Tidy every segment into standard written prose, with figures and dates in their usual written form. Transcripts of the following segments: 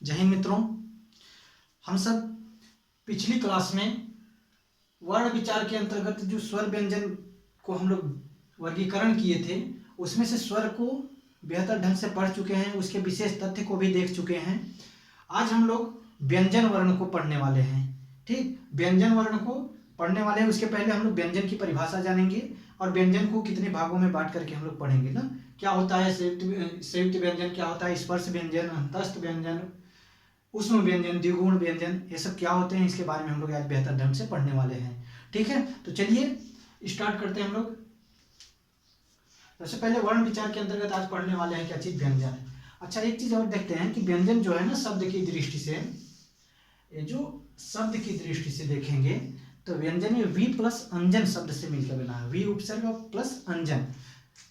जय हिंद मित्रों। हम सब पिछली क्लास में वर्ण विचार के अंतर्गत जो स्वर व्यंजन को हम लोग वर्गीकरण किए थे उसमें से स्वर को बेहतर ढंग से पढ़ चुके हैं, उसके विशेष तथ्य को भी देख चुके हैं। आज हम लोग व्यंजन वर्ण को पढ़ने वाले हैं। ठीक, व्यंजन वर्ण को पढ़ने वाले हैं। उसके पहले हम लोग व्यंजन की परिभाषा जानेंगे और व्यंजन को कितने भागों में बांट करके हम लोग पढ़ेंगे ना। क्या होता है संयुक्त व्यंजन, क्या होता है स्पर्श व्यंजन, अंतस्थ व्यंजन, ऊष्म व्यंजन, द्विगुण व्यंजन, ये सब क्या होते हैं, इसके बारे में हम लोग आज बेहतर ढंग से पढ़ने वाले हैं। ठीक है, तो चलिए स्टार्ट करते हैं हम लोग। सबसे पहले वर्ण विचार के अंतर्गत आज पढ़ने वाले हैं क्या चीज, व्यंजन। अच्छा, एक चीज और देखते हैं कि व्यंजन जो है ना, शब्द की दृष्टि से, ये जो शब्द की दृष्टि से देखेंगे तो व्यंजन में वी प्लस अंजन शब्द से मिलकर बना है। वी उपसर्ग प्लस अंजन।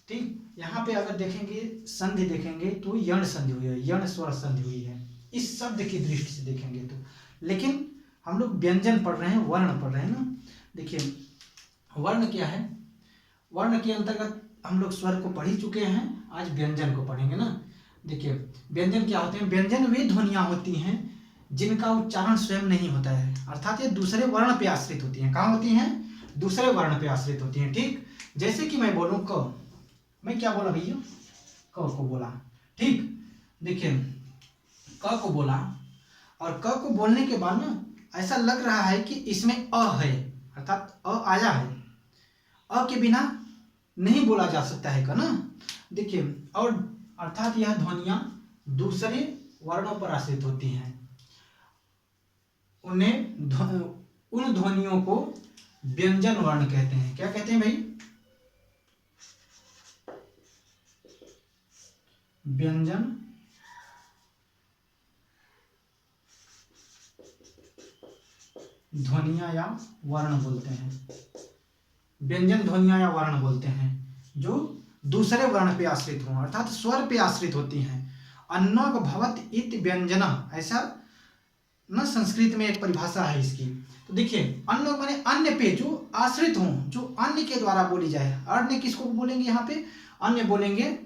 ठीक, यहाँ पे अगर देखेंगे संधि देखेंगे तो यण संधि हुई है, यण स्वर संधि हुई है इस शब्द की दृष्टि से देखेंगे तो। लेकिन हम लोग व्यंजन पढ़ रहे हैं, वर्ण पढ़ रहे हैं ना। देखिए वर्ण क्या है, वर्ण के अंतर्गत हम लोग स्वर को पढ़ ही चुके हैं, आज व्यंजन को पढ़ेंगे ना। देखिए व्यंजन क्या होते हैं, व्यंजन वे ध्वनियां होती हैं जिनका उच्चारण स्वयं नहीं होता है, अर्थात ये दूसरे वर्ण पे आश्रित होती हैं। कहाँ होती हैं? दूसरे वर्ण पे आश्रित होती हैं। ठीक, जैसे कि मैं बोलूं क, मैं क्या बोला भैया, क को बोला। ठीक, देखिए क को बोला और क को बोलने के बाद ना ऐसा लग रहा है कि इसमें अ है, अर्थात अ आया है। अ के बिना नहीं बोला जा सकता है का ना। देखिए, और अर्थात यह ध्वनियां दूसरे वर्णों पर आश्रित होती हैं। उन ध्वनियों को व्यंजन वर्ण कहते हैं। क्या कहते हैं भाई? व्यंजन ध्वनियां या वर्ण बोलते हैं। व्यंजन ध्वनियां या वर्ण बोलते हैं जो दूसरे वर्ण पे आश्रित हों, अर्थात स्वर पे आश्रित होती हैं। अन्नग भवत इति व्यंजना, ऐसा न संस्कृत में एक परिभाषा है इसकी। तो देखिए अन्न माने अन्य पे जो आश्रित हों, जो अन्य के द्वारा बोली जाए। अन्य किसको बोलेंगे यहाँ पे? अन्य बोलेंगे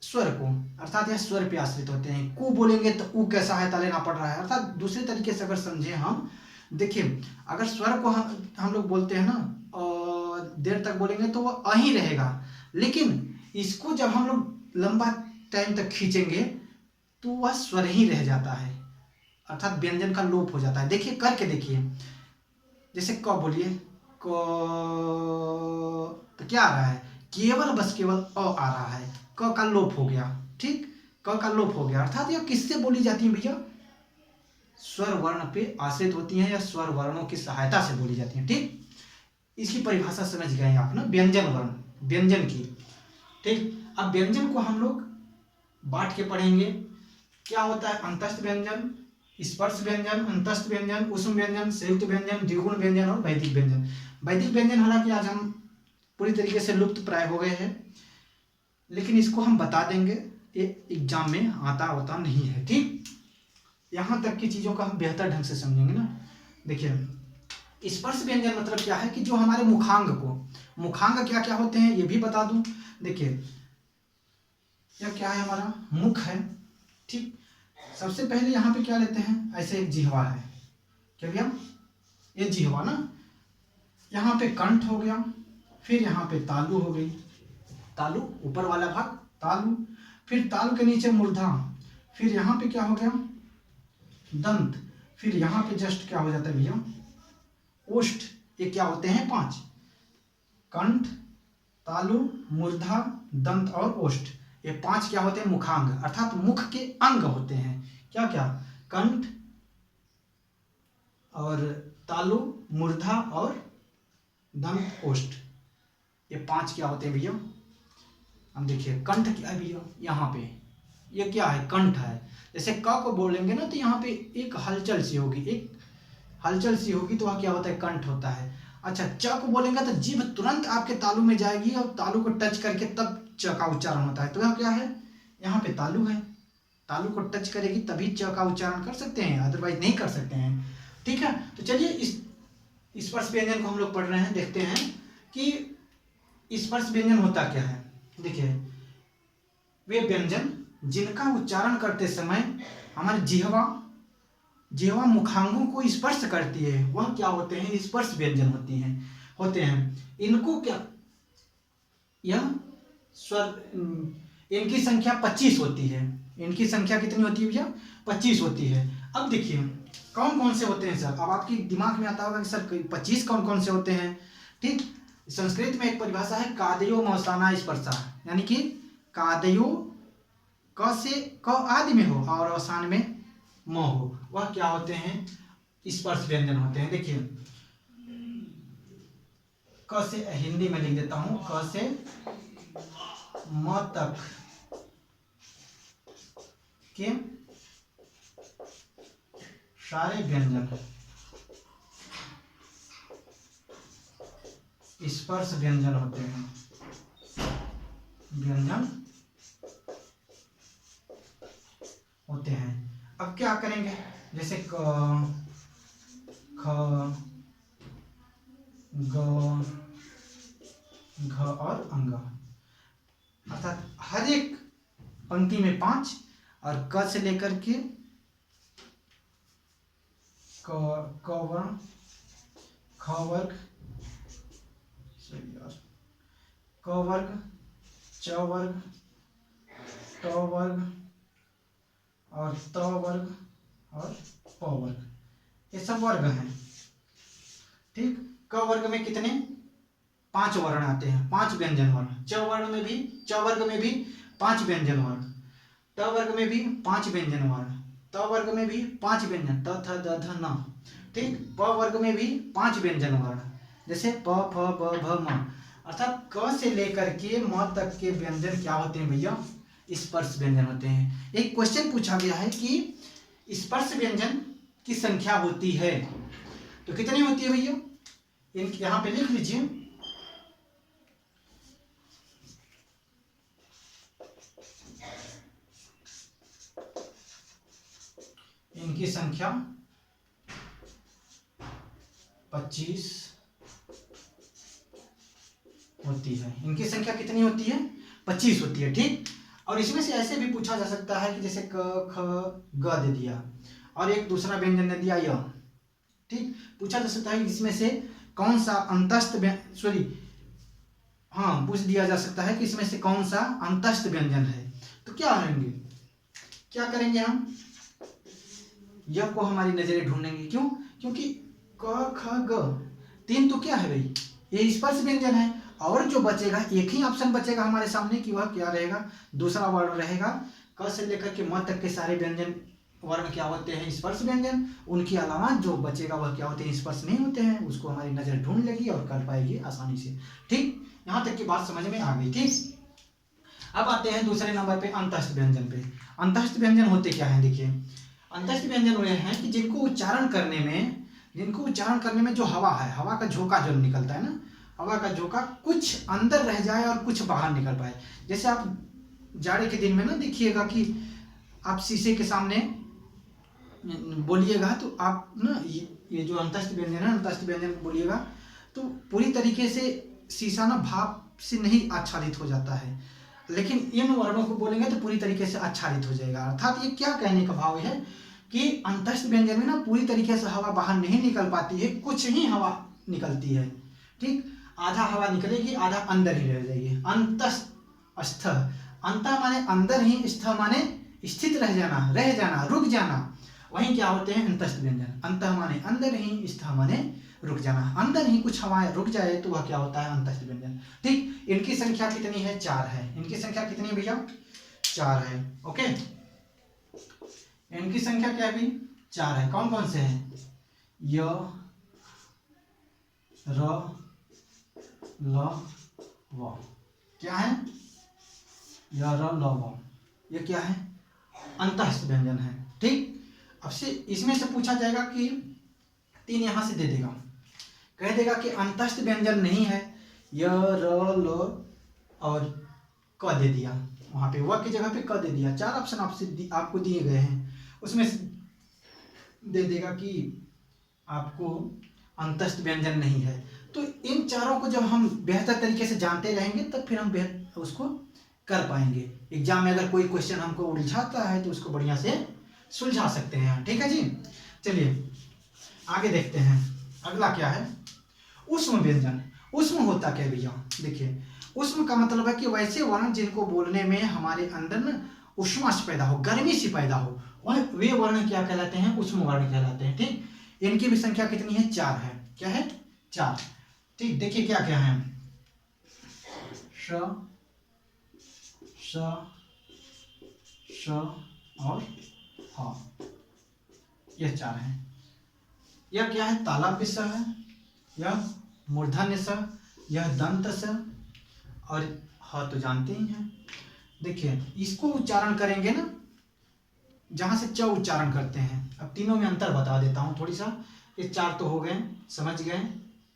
स्वर को, अर्थात यह स्वर पे आश्रित होते हैं। कु बोलेंगे तो उ का सहायता लेना पड़ रहा है, अर्थात दूसरे तरीके से अगर समझे हम, देखिए अगर स्वर को हम लोग बोलते हैं ना और देर तक बोलेंगे तो वह अ ही रहेगा, लेकिन इसको जब हम लोग लंबा टाइम तक खींचेंगे तो वह स्वर ही रह जाता है, अर्थात व्यंजन का लोप हो जाता है। देखिए करके देखिए, जैसे क बोलिए क, तो क्या आ रहा है? केवल बस केवल अ आ रहा है, क का लोप हो गया। ठीक, क का लोप हो गया, अर्थात यह किससे बोली जाती है भैया? स्वर वर्ण पे आश्रित होती हैं या स्वर वर्णों की सहायता से बोली जाती हैं। ठीक, इसकी परिभाषा समझ गए आप ना, व्यंजन वर्ण, व्यंजन की। ठीक, अब व्यंजन को हम लोग बांट के पढ़ेंगे। क्या होता है? अंतस्थ व्यंजन, स्पर्श व्यंजन, अंतस्थ व्यंजन, ऊष्म व्यंजन, संयुक्त व्यंजन, द्विगुण व्यंजन और वैदिक व्यंजन। वैदिक व्यंजन हालांकि आज हम पूरी तरीके से लुप्त प्राय हो गए हैं, लेकिन इसको हम बता देंगे, ये एग्जाम में आता होता नहीं है। ठीक, यहाँ तक की चीजों का हम बेहतर ढंग से समझेंगे ना। देखिए स्पर्श व्यंजन मतलब क्या है कि जो हमारे मुखांग को, मुखांग क्या क्या होते हैं ये भी बता दूं। देखिए यह क्या है? हमारा मुख है। ठीक, सबसे पहले यहाँ पे क्या लेते हैं? ऐसे एक जिह्वा है, क्या भैया? ये जिह्वा ना, यहाँ पे कंठ हो गया, फिर यहाँ पे तालु हो गई, तालु ऊपर वाला भाग तालु, फिर तालु के नीचे मूर्धा, फिर यहाँ पे क्या हो गया? दंत, फिर यहाँ पे जस्ट क्या हो जाता है भैया? ओष्ठ। ये क्या होते हैं? 5, कंठ, तालु, मूर्धा, दंत और ओष्ठ। ये 5 क्या होते हैं? मुखांग, अर्थात मुख के अंग होते हैं। क्या क्या? कंठ और तालु, मूर्धा और दंत, ओष्ठ। ये 5 क्या होते हैं भैया? हम देखिए कंठ क्या है भैया? यहाँ पे ये क्या है? कंठ है। जैसे क को बोलेंगे ना तो यहाँ पे एक हलचल सी होगी, एक हलचल सी होगी तो वह क्या होता है? कंठ होता है। अच्छा, च को बोलेंगे तो जीभ तुरंत आपके तालु में जाएगी और तालु को टच करके तब च का उच्चारण होता है। तो यह क्या है? यहाँ पे तालु है, तालु को टच करेगी तभी च का उच्चारण कर सकते हैं, अदरवाइज नहीं कर सकते हैं। ठीक है, तो चलिए इस स्पर्श व्यंजन को हम लोग पढ़ रहे हैं, देखते हैं कि स्पर्श व्यंजन होता क्या है। देखिए वे व्यंजन जिनका उच्चारण करते समय हमारे जिह्वा मुखांगों को स्पर्श करती है, वह क्या होते हैं? स्पर्श व्यंजन होते हैं। इनको क्या, यह स्वर, इनकी संख्या 25 होती है। इनकी संख्या कितनी होती है भैया? 25 होती है। अब देखिए कौन कौन से होते हैं सर। अब आपके दिमाग में आता होगा कि सर 25 कौन कौन से होते हैं। ठीक, संस्कृत में एक परिभाषा है कादयो मौसाना स्पर्शा, यानी कि कादयो क से क आदि में हो और अवसान में म हो, वह क्या होते हैं? स्पर्श व्यंजन होते हैं। देखिए क से, हिंदी में लिख देता हूं, क से म तक के सारे व्यंजन स्पर्श व्यंजन होते हैं। अब क्या करेंगे? जैसे क, ख, ग, घ और अंग, अर्थात हर एक पंक्ति में 5 और क से लेकर के क वर्ण, ख वर्ग, क वर्ग, च वर्ग, ट वर्ग और त वर्ग और प वर्ग, ये सब वर्ग हैं। ठीक, क वर्ग में कितने? 5 वर्ण आते हैं, 5 व्यंजन वर्ण। च वर्ग में भी 5 व्यंजन वर्ण, ट वर्ग में भी 5 व्यंजन वर्ण, त वर्ग में भी 5 व्यंजन, त थ द ध न। ठीक, प वर्ग में भी 5 व्यंजन वर्ण, जैसे प फ ब भ म, अर्थात क से लेकर के म तक के व्यंजन क्या होते हैं भैया? स्पर्श व्यंजन होते हैं। एक क्वेश्चन पूछा गया है कि स्पर्श व्यंजन की संख्या होती है तो कितनी होती है भैया? यहाँ पे लिख लीजिए, इनकी संख्या 25 होती है। इनकी संख्या कितनी होती है? 25 होती है। ठीक, और इसमें से ऐसे भी पूछा जा सकता है कि जैसे क ख ग दे दिया और एक दूसरा व्यंजन दे दिया य। ठीक, पूछा जा सकता है इसमें से कौन सा अंतस्थ पूछ दिया जा सकता है कि इसमें से कौन सा अंतस्थ व्यंजन है। तो क्या करेंगे हम? यह को हमारी नजरें ढूंढेंगे। क्यों? क्योंकि क ख ग 3 तो क्या है भाई? ये स्पर्श व्यंजन है। और जो बचेगा, एक ही ऑप्शन बचेगा हमारे सामने कि वह क्या रहेगा? दूसरा वर्ण रहेगा। क से लेकर के म तक के सारे व्यंजन वर्ण क्या होते हैं? स्पर्श व्यंजन। उनके अलावा जो बचेगा वह क्या होते हैं? स्पर्श नहीं होते हैं। उसको हमारी नजर ढूंढ लेगी और कर पाएगी आसानी से। ठीक, यहाँ तक की बात समझ में आ गई। ठीक, अब आते हैं दूसरे नंबर पे अंतस्थ व्यंजन पे। अंतस्थ व्यंजन होते क्या है? देखिए, अंतस्थ व्यंजन वे हैं कि जिनको उच्चारण करने में जो हवा है, हवा का झोंका जो निकलता है ना, हवा का झोंका कुछ अंदर रह जाए और कुछ बाहर निकल पाए। जैसे आप जाड़े के दिन में ना देखिएगा कि आप शीशे के सामने बोलिएगा तो आप ना ये जो अंतस्थ व्यंजन है, अंतस्थ व्यंजन बोलिएगा तो पूरी तरीके से शीशा ना भाप से नहीं आच्छादित हो जाता है, लेकिन इन वर्णों को बोलेंगे तो पूरी तरीके से आच्छादित हो जाएगा। अर्थात ये क्या कहने का भाव है कि अंतस्थ व्यंजन में ना पूरी तरीके से हवा बाहर नहीं निकल पाती है, कुछ ही हवा निकलती है। ठीक, आधा हवा निकलेगी, आधा अंदर ही रह जाएगी। अंतस्थ, अंत माने अंदर ही, स्थ माने स्थित रह जाना, रुक जाना, वही क्या होते हैं? अंतस्थ व्यंजन। अंत माने अंदर ही, स्थ माने रुक जाना, अंदर ही कुछ हवाएं रुक जाए तो वह क्या होता है? अंतस्थ व्यंजन। ठीक, इनकी संख्या कितनी है? 4 है। इनकी संख्या कितनी है भैया? 4 है। ओके, इनकी संख्या क्या है? 4 है। कौन कौन से हैं? य, र, ल, व। क्या है? य, र, ल, व। ये क्या है? अंतस्थ व्यंजन है। ठीक, अब से इसमें से पूछा जाएगा कि 3 यहां से दे देगा, कह देगा कि अंतस्थ व्यंजन नहीं है, य, र, ल और क दे दिया, वहां पे व की जगह पे क दे दिया। 4 ऑप्शन आपको दिए गए हैं, उसमें से दे देगा कि आपको अंतस्थ व्यंजन नहीं है। तो इन चारों को जब हम बेहतर तरीके से जानते रहेंगे तब फिर हम उसको कर पाएंगे। एग्जाम में अगर कोई क्वेश्चन हमको उलझाता है तो उसको बढ़िया से सुलझा सकते हैं। ठीक है जी। चलिए आगे देखते हैं, अगला क्या है, ऊष्म व्यंजन। ऊष्म होता क्या भैया, देखिए ऊष्म का मतलब है कि वैसे वर्ण जिनको बोलने में हमारे अंदर ना ऊष्मा से पैदा हो, गर्मी से पैदा हो, वह वे वर्ण क्या कहलाते हैं, ऊष्म वर्ण कहलाते हैं। ठीक, इनकी भी संख्या कितनी है, 4 है। क्या है, 4। ठीक, देखिए क्या क्या है, श, श, श और ह, यह 4 है। यह क्या है, तालव्य स है, यह मूर्धन्य स, यह दंत स और ह तो जानते ही हैं। देखिए इसको उच्चारण करेंगे ना, जहां से च उच्चारण करते हैं। अब तीनों में अंतर बता देता हूं थोड़ी सा, ये 4 तो हो गए, समझ गए,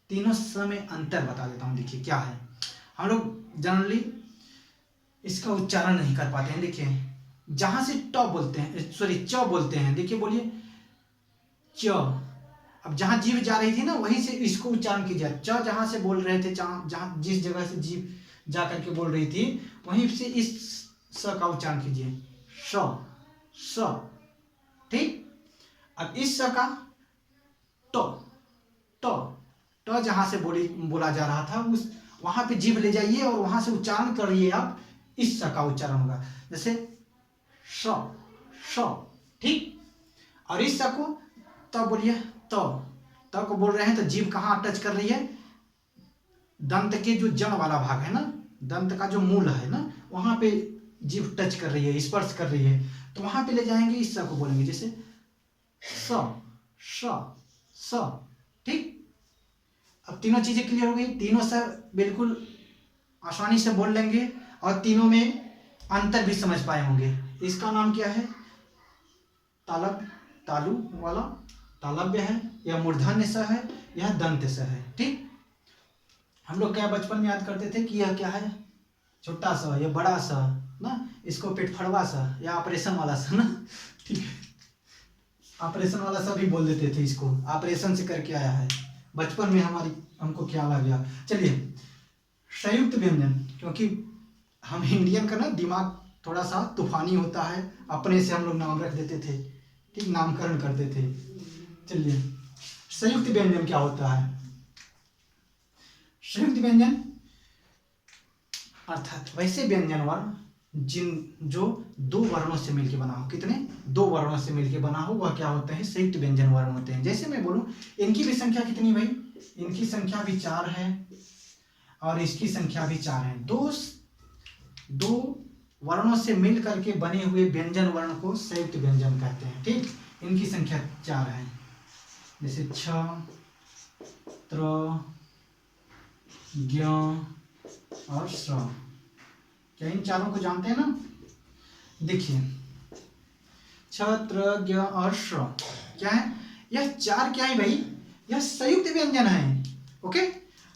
तीनों स में अंतर बता देता हूं। देखिए क्या है, हम लोग जनरली इसका उच्चारण नहीं कर पाते हैं। देखिए जहां से ट बोलते हैं, सॉरी च बोलते हैं, देखिए बोलिए च। अब जहां जीभ जा रही थी ना, वहीं से इसको उच्चारण कीजिए। च जहां से बोल रहे थे, जहां जिस जगह से जीभ जा करके बोल रही थी, वहीं से इस स का उच्चारण कीजिए, स, स। ठीक, अब इस स का ट, ट, ट जहां से बोला जा रहा था, उस वहां पे जीभ ले जाइए और वहां से उच्चारण करिए आप, इस स का उच्चारण होगा, जैसे स, स। ठीक, और इस स को त बोलिए, त को बोल रहे हैं तो जीभ कहाँ टच कर रही है, दंत के जो जड़ वाला भाग है ना, दंत का जो मूल है ना, वहां पे जीभ टच कर रही है, स्पर्श कर रही है, तो वहां पे ले जाएंगे, इस स को बोलेंगे, जैसे स, श, स। ठीक, अब तीनों चीजें क्लियर हो गई, तीनों स बिल्कुल आसानी से बोल लेंगे और तीनों में अंतर भी समझ पाए होंगे। इसका नाम क्या है, तालब, तालु वाला तालव्य है, यह मूर्धन्य स है, यह दंत स है। ठीक, हम लोग क्या बचपन में याद करते थे कि यह क्या है, छोटा सा, यह बड़ा सा ना, इसको पेटफड़वा सा या ऑपरेशन वाला सा ना। ठीक है, ऑपरेशन वाला सा भी बोल देते थे इसको, ऑपरेशन से करके आया है, बचपन में हमको ख्याल आ गया। चलिए संयुक्त व्यंजन, क्योंकि हम इंडियन का ना दिमाग थोड़ा सा तूफानी होता है, अपने से हम लोग नाम रख देते थे, ठीक, नामकरण करते थे। चलिए संयुक्त व्यंजन क्या होता है, संयुक्त व्यंजन अर्थात वैसे व्यंजन वर्ण जो दो वर्णों से मिलकर बना हो, कितने, दो वर्णों से मिलकर बना हो, वह क्या होते हैं, संयुक्त व्यंजन वर्ण होते हैं। जैसे मैं बोलूं, इनकी भी संख्या कितनी भाई, इनकी संख्या भी 4 है और इसकी संख्या भी 4 है। दो वर्णों से मिल करके बने हुए व्यंजन वर्ण को संयुक्त व्यंजन कहते हैं। ठीक, इनकी संख्या 4 है, जैसे छ, त्र, ज्ञ और श्र। क्या इन चारों को जानते हैं ना, देखिए छ, त्र, ज्ञ और श्र क्या है, यह 4 क्या है भाई, यह संयुक्त व्यंजन है। ओके,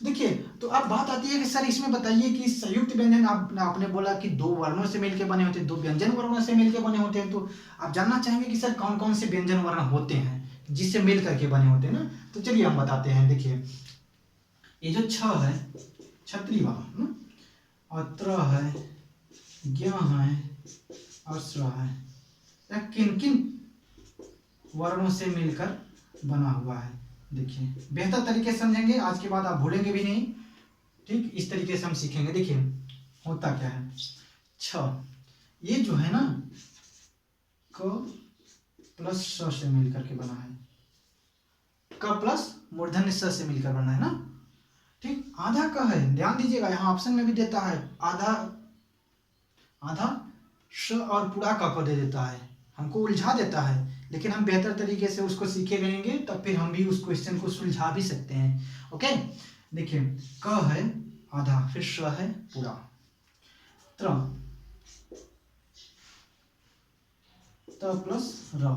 देखिए तो अब बात आती है कि सर इसमें बताइए कि संयुक्त व्यंजन, आपने बोला कि दो वर्णों से मिलकर बने होते हैं, दो व्यंजन वर्णों से मिलकर बने होते हैं, तो आप जानना चाहेंगे कि सर कौन कौन से व्यंजन वर्ण होते हैं जिससे मिल करके बने होते हैं ना। तो चलिए हम बताते हैं। देखिए ये जो छ है, छतरी वाला ना, और त्र है, ज्ञ है और श्र है, यह किन किन वर्णों से मिलकर बना हुआ है। देखिए बेहतर तरीके से समझेंगे, आज के बाद आप भूलेंगे भी नहीं। ठीक, इस तरीके से हम सीखेंगे। देखिए होता क्या है, छ ये जो है ना, क प्लस स से मिलकर के बना है, क प्लस मूर्धन्य स से मिलकर बना है ना। ठीक, आधा क है, ध्यान दीजिएगा, यहाँ ऑप्शन में भी देता है आधा, आधा श और पूरा क को दे देता है, हमको उलझा देता है, लेकिन हम बेहतर तरीके से उसको सीखे रहेंगे, तब फिर हम भी उस क्वेश्चन को सुलझा भी सकते हैं। ओके, देखिए क है आधा, फिर श है पूरा, त्र, त प्लस र,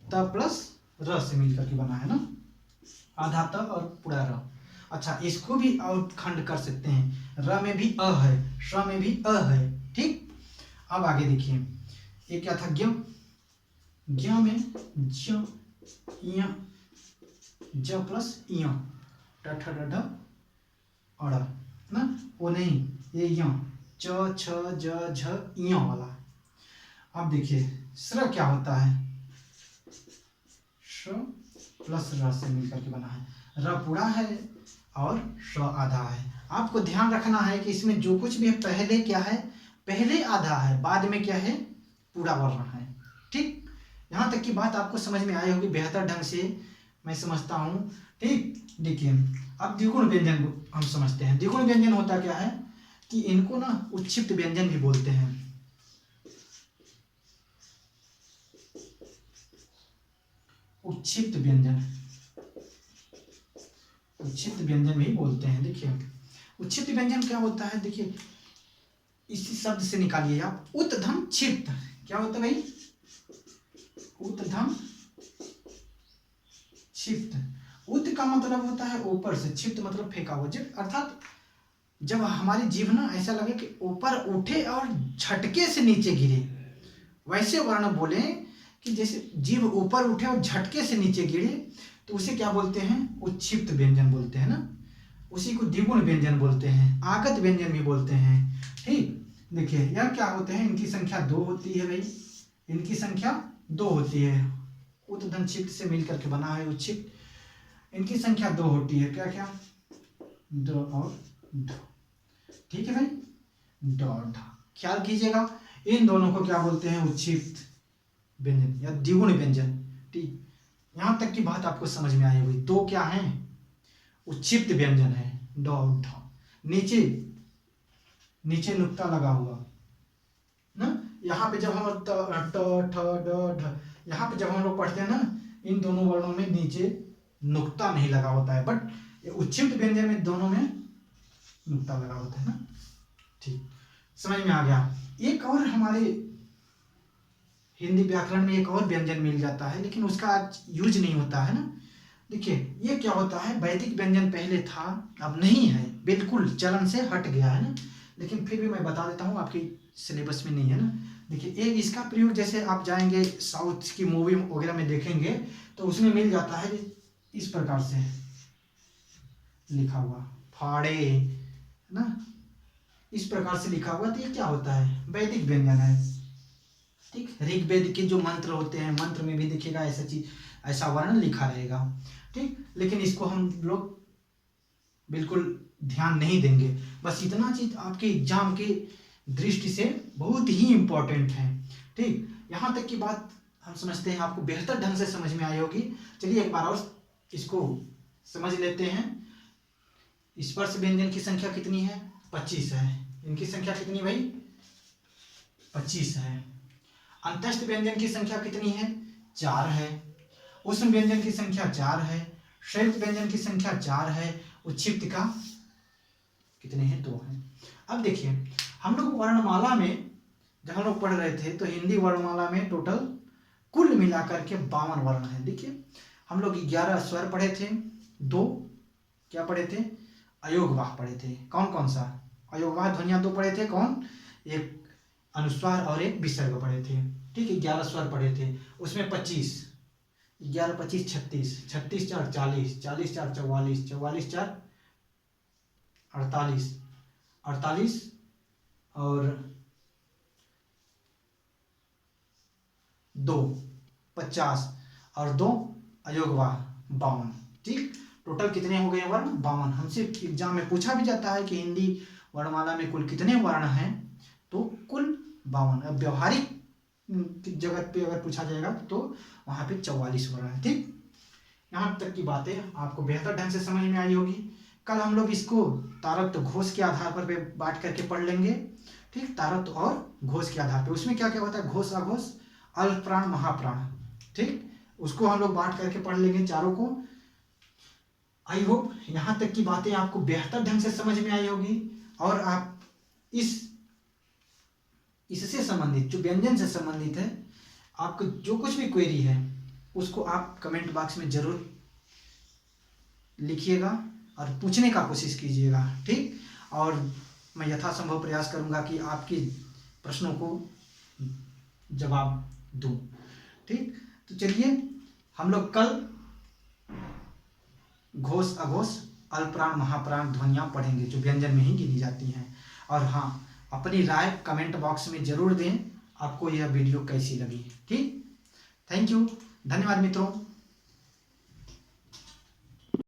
त प्लस र से मिलकर के बना है ना, आधा त और पूरा र। अच्छा, इसको भी और खंड कर सकते हैं, र में भी अ है, श में भी अ है। ठीक, अब आगे देखिए, ये क्या था, ज्ञ, ज्ञ में ज, य, ज प्लस य, ट ठ ड ढ अड़ ना, वो नहीं, ये य, च छ ज झ य वाला। अब देखिए स्र क्या होता है, श प्लस र से मिलकर के बना है, र पूरा है और श आधा है। आपको ध्यान रखना है कि इसमें जो कुछ भी है पहले क्या है, पहले आधा है, बाद में क्या है, पूरा वर्ण है। ठीक, यहाँ तक की बात आपको समझ में आई होगी बेहतर ढंग से, मैं समझता हूँ। ठीक, देखिए अब द्विगुण व्यंजन को हम समझते हैं। द्विगुण व्यंजन होता क्या है कि इनको ना उच्छिप्त व्यंजन भी बोलते हैं। उच्छिप्त व्यंजन, उच्छिप्त व्यंजन भी बोलते हैं। देखिए उच्छिप्त व्यंजन क्या होता है, देखिए इसी शब्द से निकालिए आप, उत्धम क्षिप्त। क्या होता है भाई, उत्धम क्षिप्त। उत का मतलब होता है ऊपर से, क्षिप्त मतलब फेंका हुआ, जब अर्थात जब हमारी जीभ ना ऐसा लगे कि ऊपर उठे और झटके से नीचे गिरे, वैसे वर्ण बोले कि जैसे जीभ ऊपर उठे और झटके से नीचे गिरे, तो उसे क्या बोलते हैं, उच्छिप्त व्यंजन बोलते हैं ना। उसी को द्विगुण व्यंजन बोलते हैं, आगत व्यंजन भी बोलते हैं। ठीक, देखिए यह क्या होते हैं, इनकी संख्या 2 होती है भाई, इनकी संख्या 2 होती है। उत्धम क्षिप्त से मिलकर के बना है उच्छिप्त, इनकी संख्या 2 होती है। क्या क्या, 2 और 2। ठीक है भाई, डॉट। ख्याल कीजिएगा इन दोनों को क्या बोलते हैं, उच्छिप्त व्यंजन या द्विगुण व्यंजन। ठीक, यहां तक की बात आपको समझ में आई होगी। 2 क्या है, उच्छिप्त व्यंजन है, डॉट। नीचे नीचे नुक्ता लगा हुआ ना, यहाँ पे जब हम ट ठ ड ढ, यहाँ पे जब हम लोग पढ़ते हैं ना, इन दोनों वर्णों में नीचे नुक्ता नहीं लगा होता है, बट उच्छिप्त व्यंजन में दोनों में नुक्ता लगा होता है ना। ठीक, समझ में आ गया। एक और हमारे हिंदी व्याकरण में एक और व्यंजन मिल जाता है, लेकिन उसका आज यूज नहीं होता है ना। देखिए ये क्या होता है, वैदिक व्यंजन पहले था, अब नहीं है, बिल्कुल चलन से हट गया है ना, लेकिन फिर भी मैं बता देता हूँ, आपकी सिलेबस में नहीं है ना। देखिए एक इसका प्रयोग जैसे आप जाएंगे साउथ की मूवी वगैरह में देखेंगे, तो उसमें मिल जाता है इस प्रकार से लिखा हुआ, फाड़े है ना, इस प्रकार से लिखा हुआ। तो ये क्या होता है, वैदिक व्यंजन है। ठीक, ऋग्वेद के जो मंत्र होते हैं, मंत्र में भी देखिएगा ऐसा चीज, ऐसा वर्ण लिखा रहेगा। ठीक, लेकिन इसको हम लोग बिल्कुल ध्यान नहीं देंगे। बस इतना चीज आपके एग्जाम के दृष्टि से बहुत ही इंपॉर्टेंट है। ठीक, यहाँ तक की बात हम समझते हैं, आपको बेहतर ढंग से समझ में आई होगी। चलिए एक बार और इसको समझ लेते हैं। स्पर्श व्यंजन की संख्या कितनी है, 25 है। इनकी संख्या कितनी भाई, 25 है। अंतस्थ व्यंजन की संख्या कितनी है, 4 है। उष्ण व्यंजन की संख्या 4 है। संयुक्त व्यंजन की संख्या 4 है। उच्छिप्त का कितने हैं, 2 हैं। अब देखिए हम लोग वर्णमाला में जब हम लोग पढ़ रहे थे, तो हिंदी वर्णमाला में टोटल कुल मिलाकर के 52 वर्ण हैं। देखिए हम लोग 11 स्वर पढ़े थे, 2 क्या पढ़े थे, अयोगवाह पढ़े थे। कौन कौन सा, अयोगवाह ध्वनियां 2 पढ़े थे, कौन, एक अनुस्वार और एक विसर्ग पढ़े थे। ठीक, 11 स्वर पढ़े थे, उसमें 25, 11 25 36, 36 4 40, 40 4 44, 44 4 48, 48 और 2 50 और 2 अयोगवाह 52। ठीक, टोटल कितने हो गए वर्ण, 52। हमसे एग्जाम में पूछा भी जाता है कि हिंदी वर्णमाला में कुल कितने वर्ण हैं, तो कुल 52। अब व्यवहारिक जगत पे अगर पूछा जाएगा तो वहां पे 44 वर्ण है। ठीक, यहाँ तक की बातें आपको बेहतर ढंग से समझ में आई होगी। कल हम लोग इसको तारत्व घोष के आधार पर बांट करके पढ़ लेंगे। ठीक, तारत्व और घोष के आधार पर, उसमें क्या क्या होता है, घोष अघोष अल्प प्राण महाप्राण। ठीक, उसको हम लोग बांट करके पढ़ लेंगे चारों को। आई होप यहाँ तक की बातें आपको बेहतर ढंग से समझ में आई होगी, और आप इससे संबंधित जो व्यंजन से संबंधित है, आपको जो कुछ भी क्वेरी है उसको आप कमेंट बॉक्स में जरूर लिखिएगा और पूछने का कोशिश कीजिएगा। ठीक, और मैं यथासंभव प्रयास करूंगा कि आपके प्रश्नों को जवाब दूं। ठीक, तो चलिए हम लोग कल घोष अघोष अल्पप्राण महाप्राण ध्वनियां पढ़ेंगे, जो व्यंजन में ही गिनी जाती हैं। और हाँ, अपनी राय कमेंट बॉक्स में जरूर दें आपको यह वीडियो कैसी लगी। ठीक, थैंक यू, धन्यवाद मित्रों।